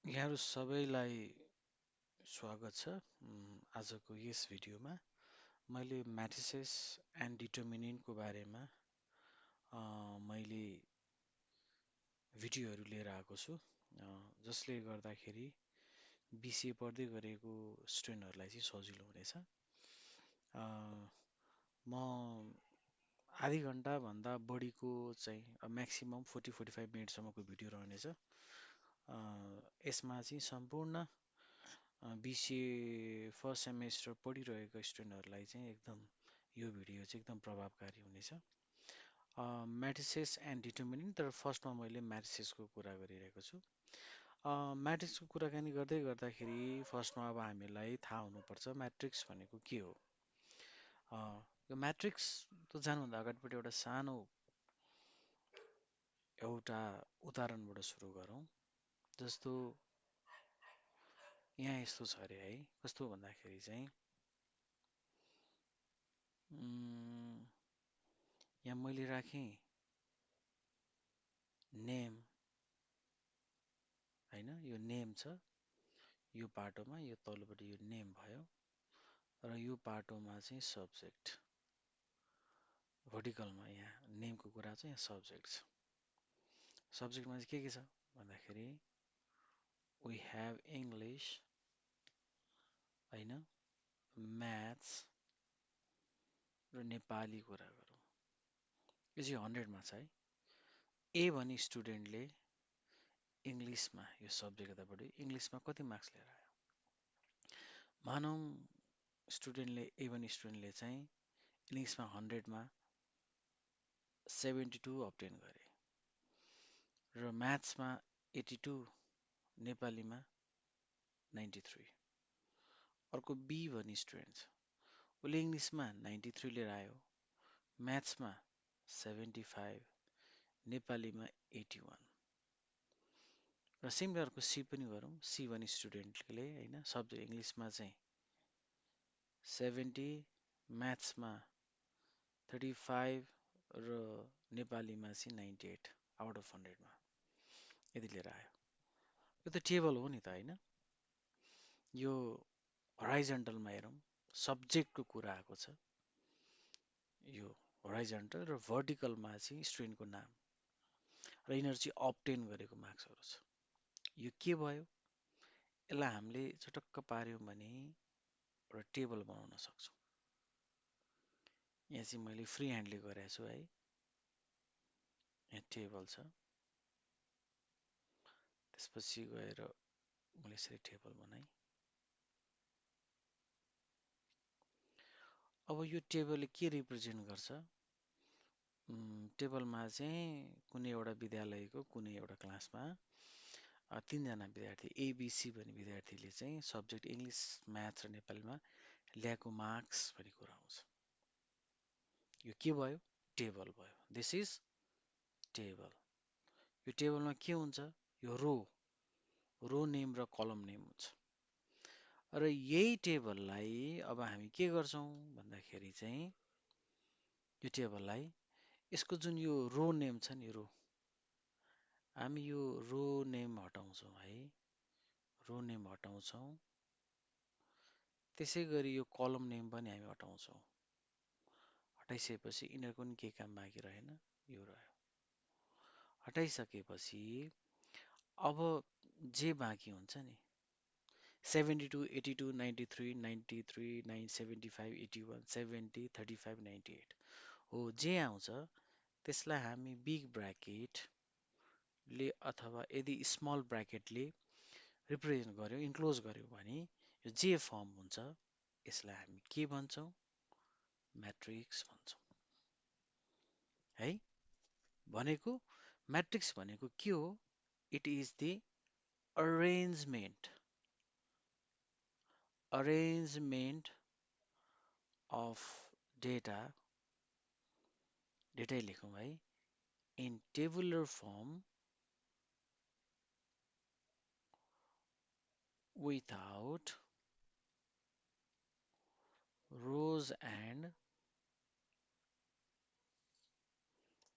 यहाँहरू सबैलाई स्वागत छ। आजको यस भिडियोमा मैले म्याट्रिसेस एन्ड डिटर्मिनेन्टको बारेमा मैले भिडियोहरू लिएर आएको छु, जसले गर्दाखेरि बिसिए पढ्दै गरेको स्टुडेन्टहरूलाई चाहिँ सजिलो हुनेछ। म आधी घन्टाभन्दा बढीको चाहिँ म्याक्सिमम् 40-45 मिनटसम्मको भिडियो रहनेछ। यसमा चाहिँ सम्पूर्ण बिसिए फर्स्ट सेमेस्टर पढिरहेको स्टुडेन्टहरूलाई चाहिँ एकदम यो भिडियो चाहिँ एकदम प्रभावकारी हुनेछ। म्याट्रिसेस एन्ड डिटर्मिनेन्ट, तर फर्स्टमा मैले म्याट्रिसेसको कुरा गरिरहेको छु। म्याट्रिक्सको कुराकानी गर्दै गर्दाखेरि फर्स्टमा अब हामीलाई थाहा हुनुपर्छ म्याट्रिक्स भनेको के हो। यो म्याट्रिक्स त जानुभन्दा अगाडिपट्टि एउटा सानो एउटा उदाहरणबाट सुरु गरौँ। जस्तो यहाँ यस्तो छ अरे है, कस्तो भन्दाखेरि चाहिँ यहाँ मैले राखेँ नेम होइन, यो नेम छ, यो पाटोमा यो तल्लोपट्टि यो नेम भयो र यो पाटोमा चाहिँ सब्जेक्ट, भर्टिकलमा यहाँ नेमको कुरा चाहिँ यहाँ सब्जेक्ट छ। सब्जेक्टमा चाहिँ के छ भन्दाखेरि वी हेभ इङ्ग्लिस होइन, म्याथ्स र नेपाली कुरा गरौँ। यो चाहिँ 100मा छ है। ए भने स्टुडेन्टले इङ्ग्लिसमा यो सब्जेक्ट यतापट्टि इङ्ग्लिसमा कति मार्क्स लिएर आयो। मानौँ ए भने स्टुडेन्टले चाहिँ इङ्ग्लिसमा 100मा 72 अब्टेन गरे र म्याथ्समा 82, नेपालीमा 93। अर्को बी भन्ने स्टुडेन्ट छ, उसले इङ्ग्लिसमा 93 लिएर आयो, म्याथ्समा 75, नेपालीमा 81। र सिमिलर अर्को सी पनि गरौँ। सी भन्ने स्टुडेन्टले होइन सब्जेक्ट इङ्ग्लिसमा चाहिँ 70, म्याथ्समा 35 र नेपालीमा चाहिँ 98 आउट अफ 100मा यति लिएर आयो। यो त टेबल हो नि त होइन। यो हराइजन्टलमा हेरौँ, सब्जेक्टको कुरा आएको छ। यो हराइजन्टल र भर्टिकलमा चाहिँ स्टुडेन्टको नाम र यिनीहरू चाहिँ अब्टेन गरेको मार्क्सहरू छ। यो के भयो, यसलाई हामीले चटक्क पार्यौँ भने एउटा टेबल बनाउन सक्छौँ। यहाँ चाहिँ मैले फ्री ह्यान्डले गरेको छु है। यहाँ टेबल छ, त्यसपछि गएर मैले यसरी टेबल बनाएँ। अब यो टेबलले के रिप्रेजेन्ट गर्छ, टेबलमा चाहिँ कुनै एउटा विद्यालयको कुनै एउटा क्लासमा 3जना विद्यार्थी एबिसी भन्ने विद्यार्थीले चाहिँ सब्जेक्ट इङ्ग्लिस, म्याथ्स र नेपालीमा ल्याएको मार्क्स भन्ने कुरा आउँछ। यो के भयो, टेबल भयो। This is table. यो टेबलमा के हुन्छ, यो रो नेम र कलम नेम हुन्छ। र यही टेबललाई अब हामी के गर्छौँ भन्दाखेरि चाहिँ यो टेबललाई यसको जुन यो रो नेम छ नि, हामी यो रो नेम हटाउँछौँ है, रो नेम हटाउँछौँ। त्यसै गरी यो कलम नेम पनि हामी हटाउँछौँ। हटाइसकेपछि यिनीहरूको पनि के काम बाँकी रहेन, यो रह्यो। हटाइसकेपछि अब जे बाँकी हुन्छ नि 72, 82, 93, 93, 975, 81, 70, 35, 98 हो, जे आउँछ त्यसलाई हामी बिग ब्राकेटले अथवा यदि स्मल ब्राकेटले रिप्रेजेन्ट गर्यो, इन्क्लोज गर्यो भने यो जे फर्म हुन्छ यसलाई हामी के भन्छौँ, म्याट्रिक्स भन्छौँ है। भनेको म्याट्रिक्स भनेको के हो, it is the arrangement of data लेखौँ है, in tabular form without rows and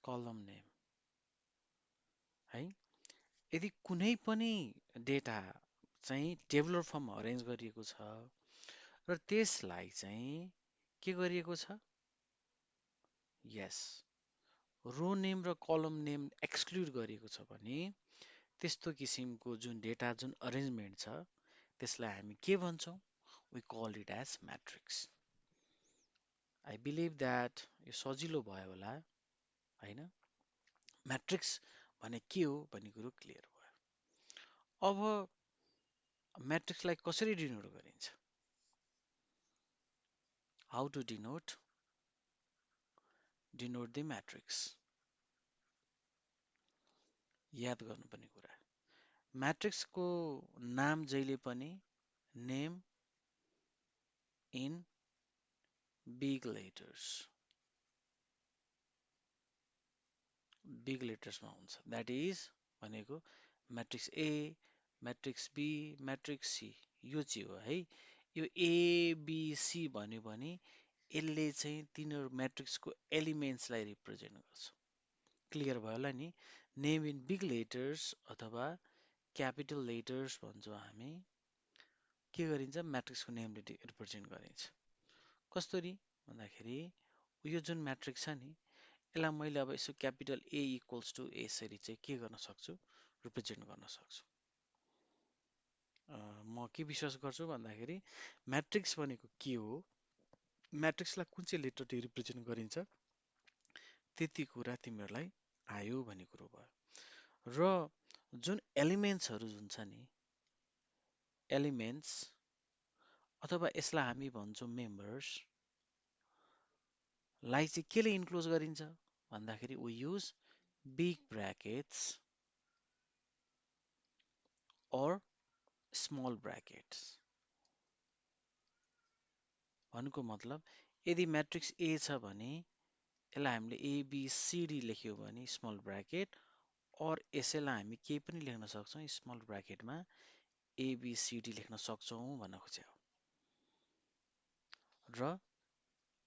column name है। यदि कुनै पनि डेटा चाहिँ टेबुलर फर्ममा अरेन्ज गरिएको छ र त्यसलाई चाहिँ के गरिएको छ? यस, रो नेम र कलम नेम एक्सक्लुड गरिएको छ भने त्यस्तो किसिमको जुन डेटा जुन अरेन्जमेन्ट छ त्यसलाई हामी के भन्छौँ? We call it as matrix. I believe that यो सजिलो भयो होला होइन? म्याट्रिक्स भने के हो भन्ने कुरो क्लियर भयो। अब म्याट्रिक्सलाई कसरी डिनोट गरिन्छ? How to denote the matrix? याद गर्नुपर्ने कुरा, म्याट्रिक्सको नाम जहिले पनि नेम इन बिग लेटर्समा हुन्छ। द्याट इज भनेको matrix A, matrix B, matrix C, यो चाहिँ हो है। यो एबिसी भन्यो भने यसले चाहिँ तिनीहरू म्याट्रिक्सको एलिमेन्ट्सलाई रिप्रेजेन्ट गर्छ। क्लियर भयो होला नि? नेम इन बिग लेटर्स अथवा क्यापिटल लेटर्स भन्छौँ हामी, के गरिन्छ? म्याट्रिक्सको नेमले रिप्रेजेन्ट गरिन्छ। कस्तरी भन्दाखेरि यो जुन म्याट्रिक्स छ नि यसलाई मैले अब यसो क्यापिटल ए इक्वल्स टु यसरी चाहिँ के गर्न सक्छु? रिप्रेजेन्ट गर्न सक्छु। म के विश्वास गर्छु भन्दाखेरि म्याट्रिक्स भनेको के हो, म्याट्रिक्सलाई कुन चाहिँ लेटरले रिप्रेजेन्ट गरिन्छ त्यति कुरा तिमीहरूलाई आयो भन्ने कुरो भयो। र जुन एलिमेन्ट्सहरू जुन छ नि, एलिमेन्ट्स अथवा यसलाई हामी भन्छौँ मेम्बर्स लाई चाहिँ केले इन्क्लोज गरिन्छ भन्दाखेरि we use big brackets or small brackets। भन्नुको मतलब यदि म्याट्रिक्स ए छ भने यसलाई हामीले एबिसिडी लेख्यौँ भने स्मल ब्राकेट, और यसैलाई हामी केही पनि लेख्न सक्छौँ स्मल ब्राकेटमा एबिसिडी लेख्न सक्छौँ भन्न खोजेको। र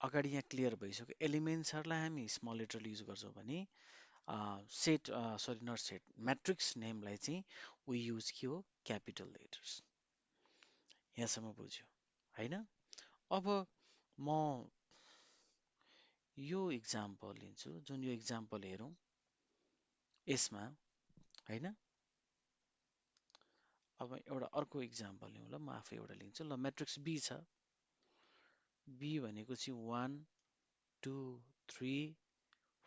अगाडि यहाँ क्लियर भइसक्यो, एलिमेन्ट्सहरूलाई हामी स्मल लेटर युज गर्छौँ भने म्याट्रिक्स नेमलाई चाहिँ वी युज के हो? Capital letters. यहाँसम्म बुझ्यो होइन? अब म यो इक्जाम्पल लिन्छु, जुन यो इक्जाम्पल हेरौँ यसमा होइन। अब एउटा अर्को इक्जाम्पल लिउँ ल, म आफै एउटा लिन्छु ल। म्याट्रिक्स बी छ, बी भनेको चाहिँ 1 2 3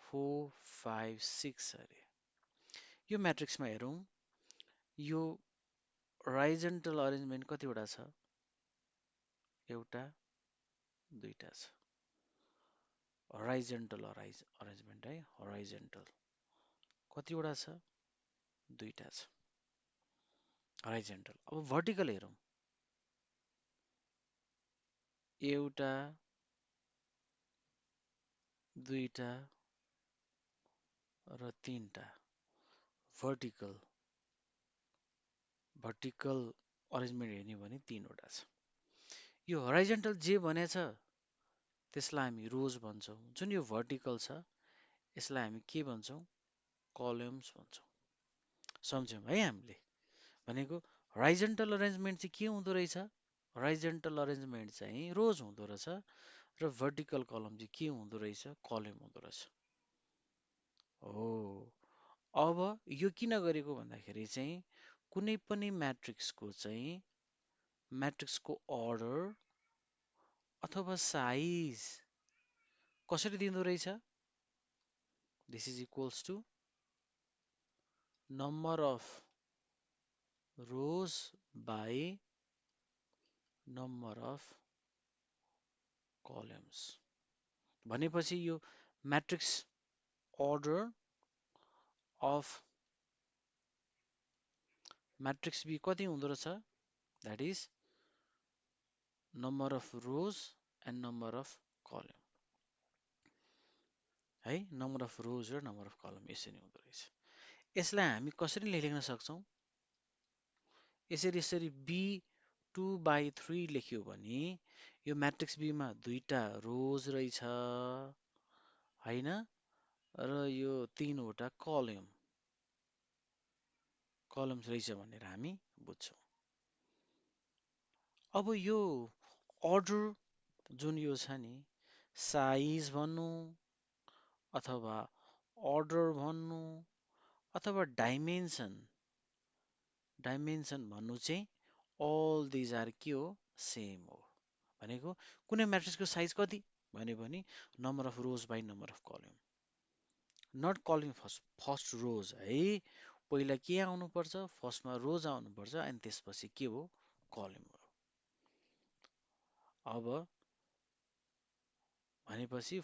4 5 6 अरे। यो म्याट्रिक्समा हेरौँ, यो होराइजन्टल अरेन्जमेन्ट कतिवटा छ? एउटा दुईटा छ। होराइजन्टल अरेन्जमेन्ट है, होराइजन्टल कतिवटा छ? दुईटा छ होराइजन्टल। अब भर्टिकल हेरौँ, एउटा दुईटा र तीनटा भर्टिकल अरेन्जमेन्ट हेर्ने भने तीनवटा छ। यो होराइजन्टल जे भनेछ त्यसलाई हामी रोज भन्छौँ। जुन यो भर्टिकल छ यसलाई हामी के भन्छौँ? कलम्स भन्छौँ। सम्झ्यौँ है हामीले? भनेको होराइजन्टल अरेन्जमेन्ट चाहिँ के हुँदो रहेछ? होराइजन्टल अरेन्जमेन्ट चाहिँ रोज हुँदो रहेछ र भर्टिकल कलम चाहिँ के हुँदो रहेछ? कलम हुँदो रहेछ। हो, अब यो किन गरेको भन्दाखेरि चाहिँ कुनै पनि म्याट्रिक्सको अर्डर अथवा साइज कसरी दिँदो रहेछ? This is equals to number of rows by number of columns. भनेपछि यो matrix order of matrix B कति हुँदो रहेछ? That is number of rows and number of column है। नम्बर अफ रोज र नम्बर अफ कलम यसरी हुँदो रहेछ। यसलाई हामी कसरी लेख्न सक्छौँ? यसरी बी 2/3 लेख्यो भने यो म्याट्रिक्स बीमा दुईटा रोज रहेछ होइन, र यो तीनवटा कलम कलम्स रहेछ भनेर हामी बुझ्छौँ। अब यो अर्डर जुन यो छ नि, साइज भन्नु अथवा अर्डर भन्नु अथवा डाइमेन्सन भन्नु चाहिँ अल दिज आर के हो, सेम हो। भनेको कुनै म्याट्रिक्सको साइज कति भन्यो भने number of rows by number of column, not calling first rows है। पहिला के आउनुपर्छ, फर्स्टमा रोज आउनुपर्छ अनि त्यसपछि के हो, कलम हो। अब भनेपछि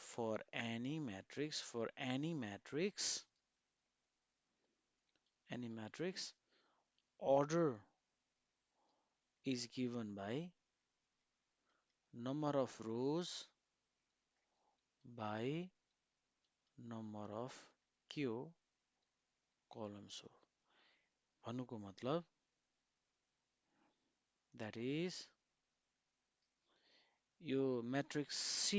any matrix order is given by number of rows by number of के हो, columns हो। भन्नुको मतलब that is यो म्याट्रिक्स C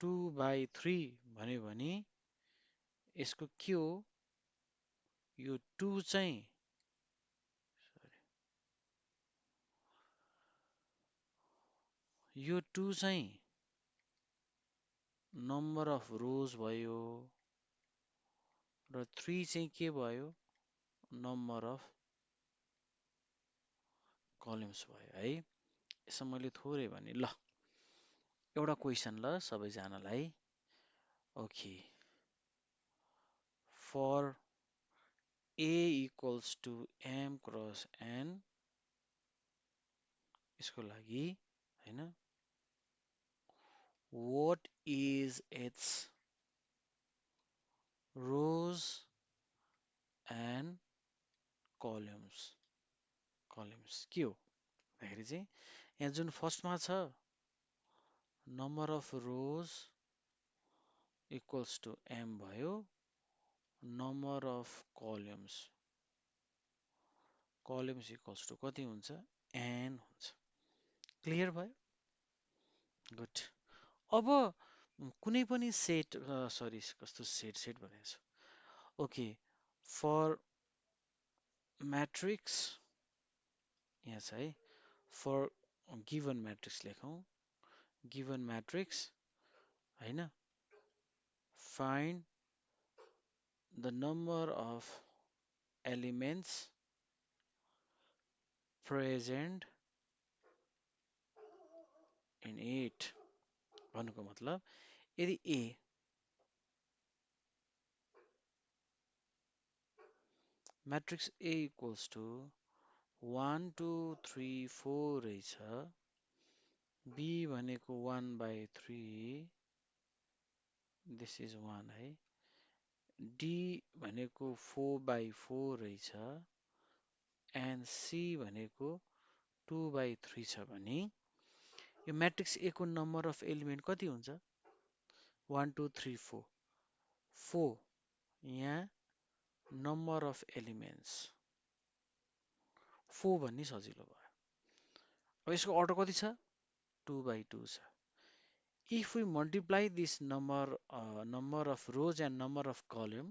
2/3 भन्यो भने यसको के हो, यो 2 चाहिँ नम्बर अफ रोज भयो र 3 चाहिँ के भयो, नम्बर अफ कलम्स भयो है। यसो मैले थोरै भने ल एउटा क्वेसन ल सबैजनालाई। Okay, for A equals to M cross N, यसको लागि हैन, what is its rows and columns के हो भन्दाखेरि चाहिँ यहाँ जुन फर्स्टमा छ number of rows equals to M भयो, number of columns equals to कति हुन्छ, N हुन्छ। क्लियर भयो? गुड। अब कुनै पनि सेट, सरी कस्तो सेट भनेको छु। ओके, फर म्याट्रिक्स यहाँ छ है, फर गिभन म्याट्रिक्स लेखौँ, गिभन म्याट्रिक्स हैन, find the number of elements present in it. भन्नुको मतलब यदि A matrix A equals to 1 2 3 4 रहेछ, B भनेको 1/3, दिस इज 1 है, D भनेको 4/4 रहेछ, एन्ड C भनेको 2/3 छ भने यो म्याट्रिक्स A को नम्बर अफ एलिमेन्ट कति हुन्छ, 1 2 3 4, 4 यहाँ नम्बर अफ एलिमेन्ट्स 4 भन्ने सजिलो भयो। अब यसको अर्डर कति छ, 2/2 छ। If we multiply this number of rows and number of column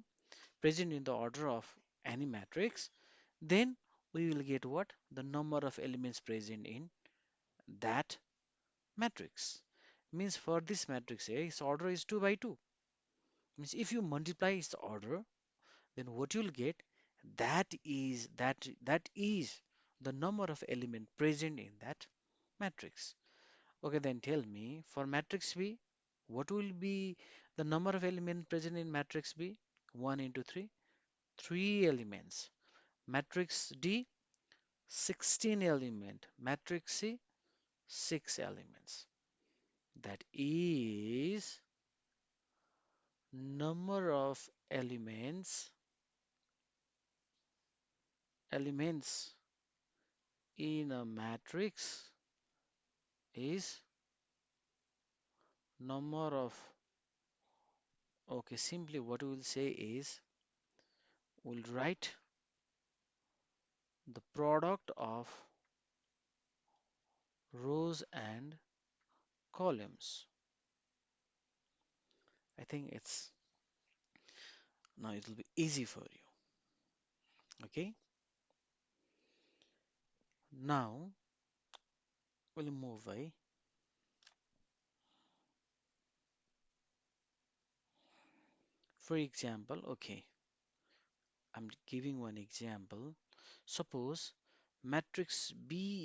present in the order of any matrix, then we will get what, the number of elements present in that matrix. Means for this matrix its order is 2/2. Means if you multiply its order, then what you will get, that is the number of element present in that matrix. Okay, then tell me, for matrix B, what will be the number of elements present in matrix B? 1 into 3, 3 elements. Matrix D, 16 element. Matrix C, 6 elements. That is number of elements in a matrix is number of, okay, simply what we will say is, we'll write the product of rows and columns. I think it's now it will be easy for you. Okay, now we'll move by. For example, okay, I'm giving one example. Suppose matrix B